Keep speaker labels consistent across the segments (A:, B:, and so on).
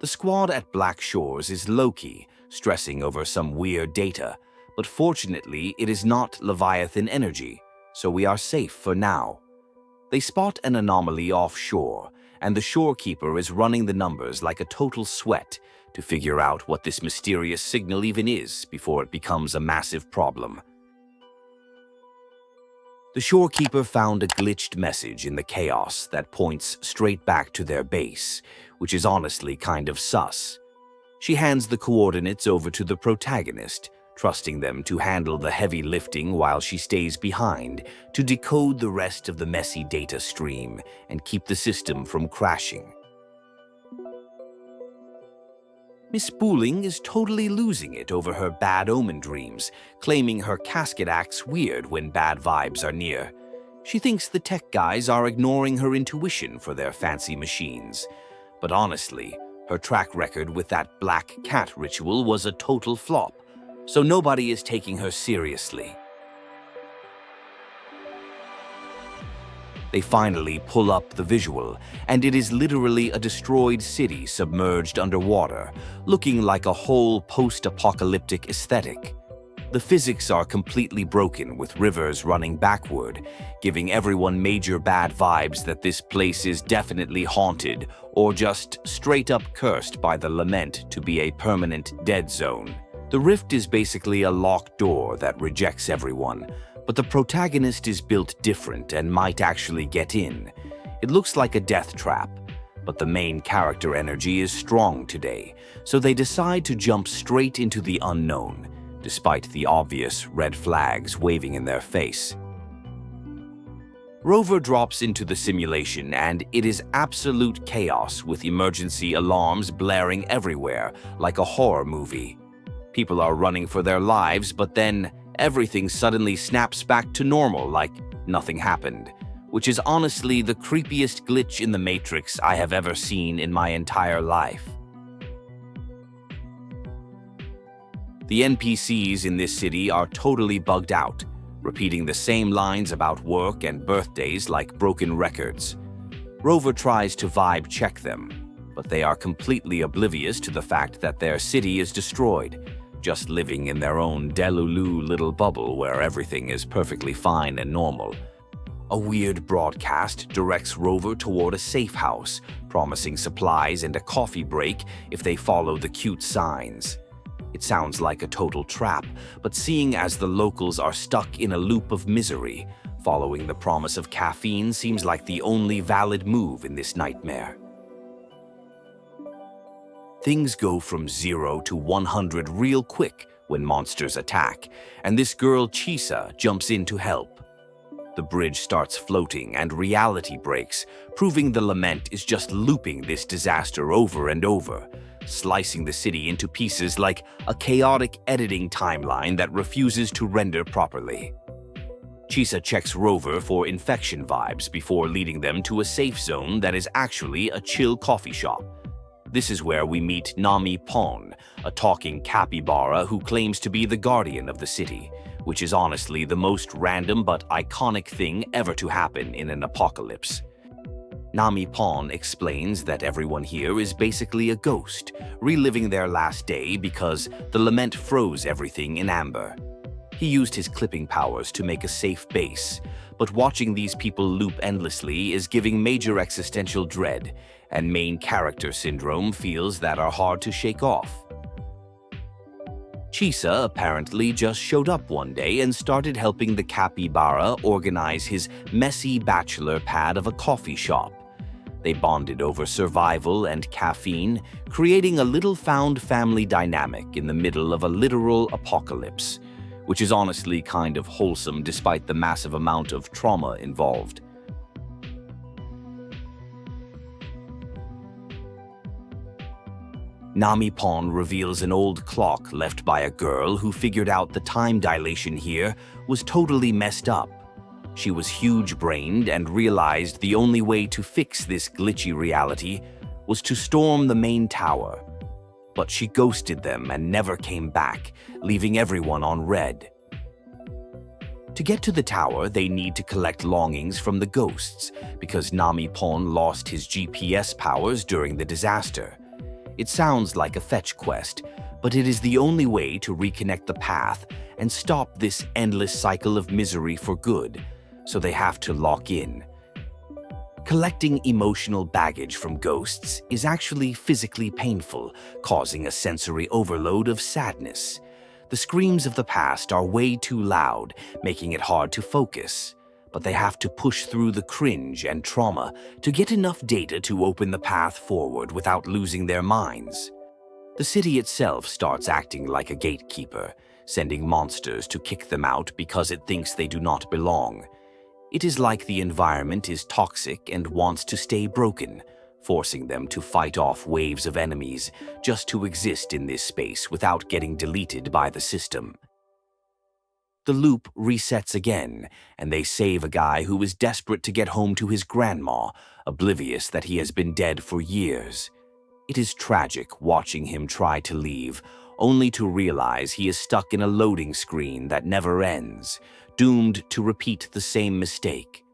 A: The squad at Black Shores is low-key, stressing over some weird data, but fortunately it is not Leviathan energy, so we are safe for now. They spot an anomaly offshore, and the Shorekeeper is running the numbers like a total sweat to figure out what this mysterious signal even is before it becomes a massive problem. The Shorekeeper found a glitched message in the chaos that points straight back to their base, which is honestly kind of sus. She hands the coordinates over to the Protagonist, trusting them to handle the heavy lifting while she stays behind to decode the rest of the messy data stream and keep the system from crashing. Miss Spooling is totally losing it over her bad omen dreams, claiming her casket acts weird when bad vibes are near. She thinks the tech guys are ignoring her intuition for their fancy machines. But honestly, her track record with that black cat ritual was a total flop, so nobody is taking her seriously. They finally pull up the visual, and it is literally a destroyed city submerged underwater, looking like a whole post-apocalyptic aesthetic. The physics are completely broken with rivers running backward, giving everyone major bad vibes that this place is definitely haunted or just straight-up cursed by the Lament to be a permanent dead zone. The rift is basically a locked door that rejects everyone, but the Protagonist is built different and might actually get in. It looks like a death trap, but the main character energy is strong today, so they decide to jump straight into the unknown, despite the obvious red flags waving in their face. Rover drops into the simulation and it is absolute chaos with emergency alarms blaring everywhere like a horror movie. People are running for their lives, but then everything suddenly snaps back to normal like nothing happened, which is honestly the creepiest glitch in the Matrix I have ever seen in my entire life. The NPCs in this city are totally bugged out, repeating the same lines about work and birthdays like broken records. Rover tries to vibe check them, but they are completely oblivious to the fact that their city is destroyed, just living in their own Delulu little bubble where everything is perfectly fine and normal. A weird broadcast directs Rover toward a safe house, promising supplies and a coffee break if they follow the cute signs. It sounds like a total trap, but seeing as the locals are stuck in a loop of misery, following the promise of caffeine seems like the only valid move in this nightmare. Things go from 0 to 100 real quick when monsters attack, and this girl Chisa jumps in to help. The bridge starts floating and reality breaks, proving the Lament is just looping this disaster over and over, slicing the city into pieces like a chaotic editing timeline that refuses to render properly. Chisa checks Rover for infection vibes before leading them to a safe zone that is actually a chill coffee shop. This is where we meet NamiPon, a talking capybara who claims to be the guardian of the city, which is honestly the most random but iconic thing ever to happen in an apocalypse. NamiPon explains that everyone here is basically a ghost, reliving their last day because the Lament froze everything in amber. He used his clipping powers to make a safe base, but watching these people loop endlessly is giving major existential dread, and main character syndrome feels that are hard to shake off. Chisa apparently just showed up one day and started helping the capybara organize his messy bachelor pad of a coffee shop. They bonded over survival and caffeine, creating a little found family dynamic in the middle of a literal apocalypse, which is honestly kind of wholesome despite the massive amount of trauma involved. NamiPon reveals an old clock left by a girl who figured out the time dilation here was totally messed up. She was huge-brained and realized the only way to fix this glitchy reality was to storm the main tower. But she ghosted them and never came back, leaving everyone on red. To get to the tower, they need to collect longings from the ghosts, because NamiPon lost his GPS powers during the disaster. It sounds like a fetch quest, but it is the only way to reconnect the path and stop this endless cycle of misery for good, so they have to lock in. Collecting emotional baggage from ghosts is actually physically painful, causing a sensory overload of sadness. The screams of the past are way too loud, making it hard to focus, but they have to push through the cringe and trauma to get enough data to open the path forward without losing their minds. The city itself starts acting like a gatekeeper, sending monsters to kick them out because it thinks they do not belong. It is like the environment is toxic and wants to stay broken, forcing them to fight off waves of enemies just to exist in this space without getting deleted by the system. The loop resets again, and they save a guy who is desperate to get home to his grandma, oblivious that he has been dead for years. It is tragic watching him try to leave, only to realize he is stuck in a loading screen that never ends, doomed to repeat the same mistake.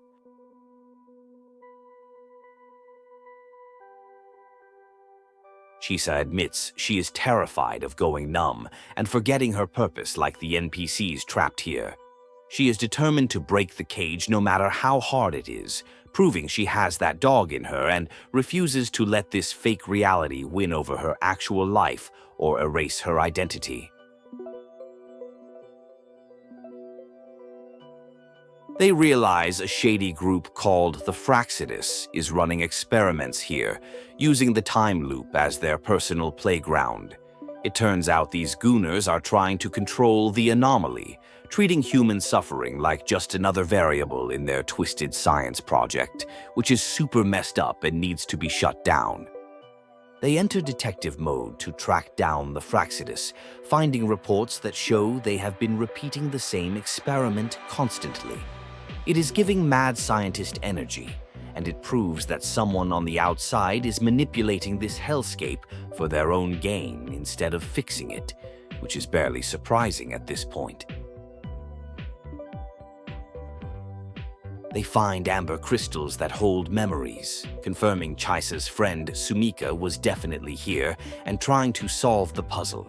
A: Chisa admits she is terrified of going numb and forgetting her purpose like the NPCs trapped here. She is determined to break the cage no matter how hard it is, proving she has that dog in her and refuses to let this fake reality win over her actual life or erase her identity. They realize a shady group called the Fraxsidus is running experiments here, using the time loop as their personal playground. It turns out these gooners are trying to control the Anomaly, treating human suffering like just another variable in their twisted science project, which is super messed up and needs to be shut down. They enter detective mode to track down the Fraxsidus, finding reports that show they have been repeating the same experiment constantly. It is giving mad scientist energy, and it proves that someone on the outside is manipulating this hellscape for their own gain instead of fixing it, which is barely surprising at this point. They find amber crystals that hold memories, confirming Chisa's friend Sumika was definitely here and trying to solve the puzzle.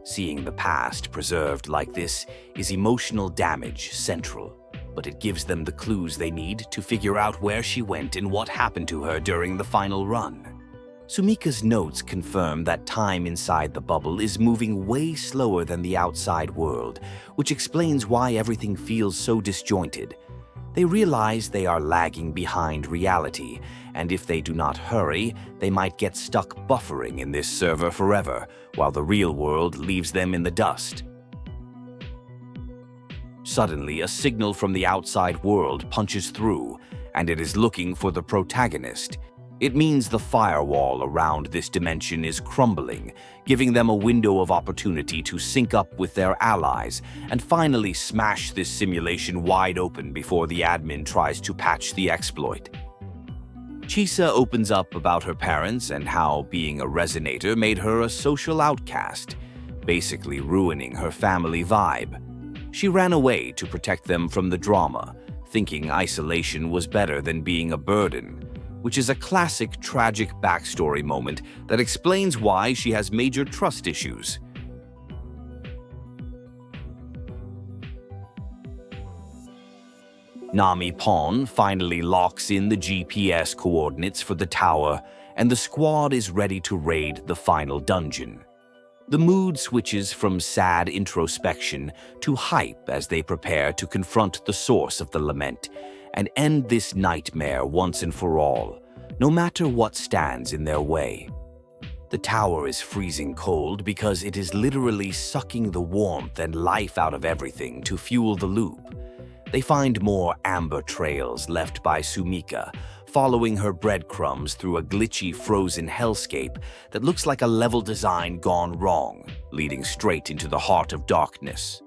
A: Seeing the past preserved like this is emotional damage central, but it gives them the clues they need to figure out where she went and what happened to her during the final run. Sumika's notes confirm that time inside the bubble is moving way slower than the outside world, which explains why everything feels so disjointed. They realize they are lagging behind reality, and if they do not hurry, they might get stuck buffering in this server forever, while the real world leaves them in the dust. Suddenly, a signal from the outside world punches through, and it is looking for the Protagonist. It means the firewall around this dimension is crumbling, giving them a window of opportunity to sync up with their allies and finally smash this simulation wide open before the admin tries to patch the exploit. Chisa opens up about her parents and how being a resonator made her a social outcast, basically ruining her family vibe. She ran away to protect them from the drama, thinking isolation was better than being a burden, which is a classic tragic backstory moment that explains why she has major trust issues. NamiPon finally locks in the GPS coordinates for the tower, and the squad is ready to raid the final dungeon. The mood switches from sad introspection to hype as they prepare to confront the source of the Lament and end this nightmare once and for all, no matter what stands in their way. The tower is freezing cold because it is literally sucking the warmth and life out of everything to fuel the loop. They find more amber trails left by Sumika, following her breadcrumbs through a glitchy frozen hellscape that looks like a level design gone wrong, leading straight into the heart of darkness.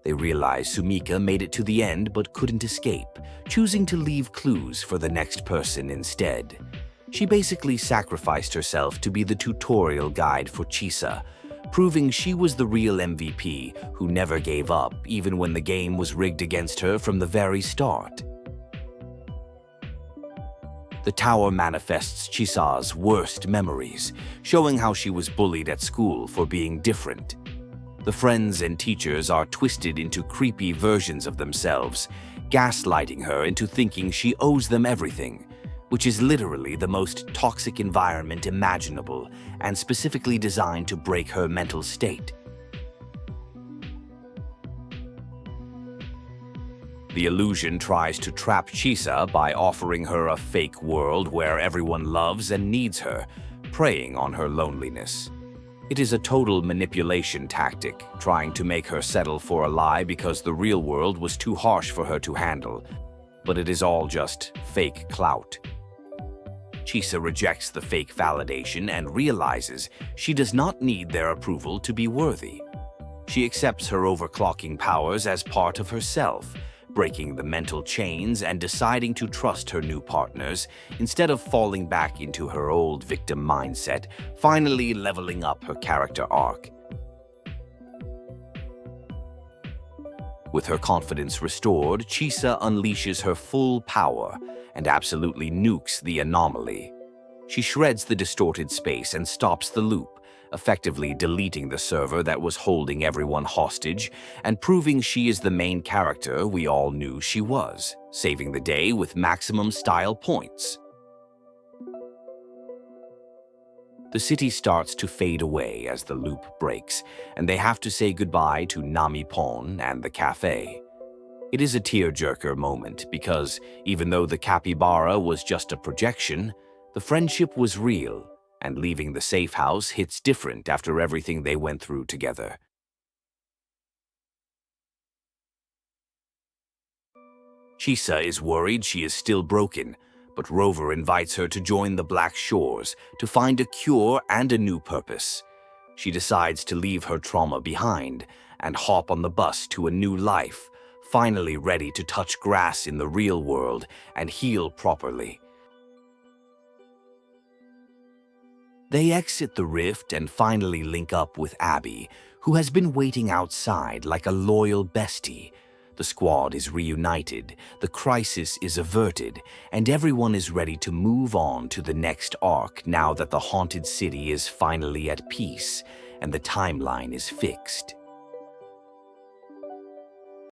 A: They realize Sumika made it to the end but couldn't escape, choosing to leave clues for the next person instead. She basically sacrificed herself to be the tutorial guide for Chisa, proving she was the real MVP who never gave up even when the game was rigged against her from the very start. The tower manifests Chisa's worst memories, showing how she was bullied at school for being different. The friends and teachers are twisted into creepy versions of themselves, gaslighting her into thinking she owes them everything, which is literally the most toxic environment imaginable and specifically designed to break her mental state. The illusion tries to trap Chisa by offering her a fake world where everyone loves and needs her, preying on her loneliness. It is a total manipulation tactic, trying to make her settle for a lie because the real world was too harsh for her to handle, but it is all just fake clout. Chisa rejects the fake validation and realizes she does not need their approval to be worthy. She accepts her overclocking powers as part of herself, breaking the mental chains and deciding to trust her new partners instead of falling back into her old victim mindset, finally leveling up her character arc. With her confidence restored, Chisa unleashes her full power and absolutely nukes the Anomaly. She shreds the distorted space and stops the loop, effectively deleting the server that was holding everyone hostage and proving she is the main character we all knew she was, saving the day with maximum style points. The city starts to fade away as the loop breaks, and they have to say goodbye to NamiPon and the cafe. It is a tearjerker moment because, even though the capybara was just a projection, the friendship was real, and leaving the safe house hits different after everything they went through together. Chisa is worried she is still broken, but Rover invites her to join the Black Shores to find a cure and a new purpose. She decides to leave her trauma behind and hop on the bus to a new life, finally ready to touch grass in the real world and heal properly. They exit the rift and finally link up with Abby, who has been waiting outside like a loyal bestie. The squad is reunited, the crisis is averted, and everyone is ready to move on to the next arc now that the haunted city is finally at peace and the timeline is fixed.